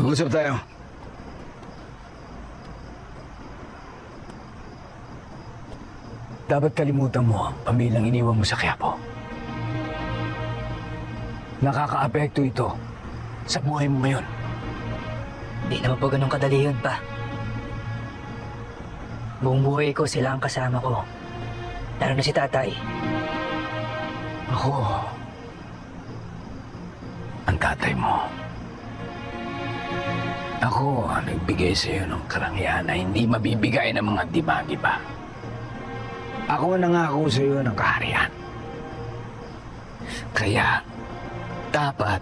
Mag-usap tayo. Dapat kalimutan mo ang pamilyang iniwan mo sa Quiapo. Nakaka-apekto ito sa buhay mo ngayon. Di naman po ganun kadali yun, pa. Buong buhay ko sila ang kasama ko. Lalo na si tatay. Ako, ang tatay mo. Ako ang nagbigay sa iyo ng karangyaan na hindi mabibigay ng mga diba-diba. Ako ang nangako sa iyo ng kaharian. Kaya, dapat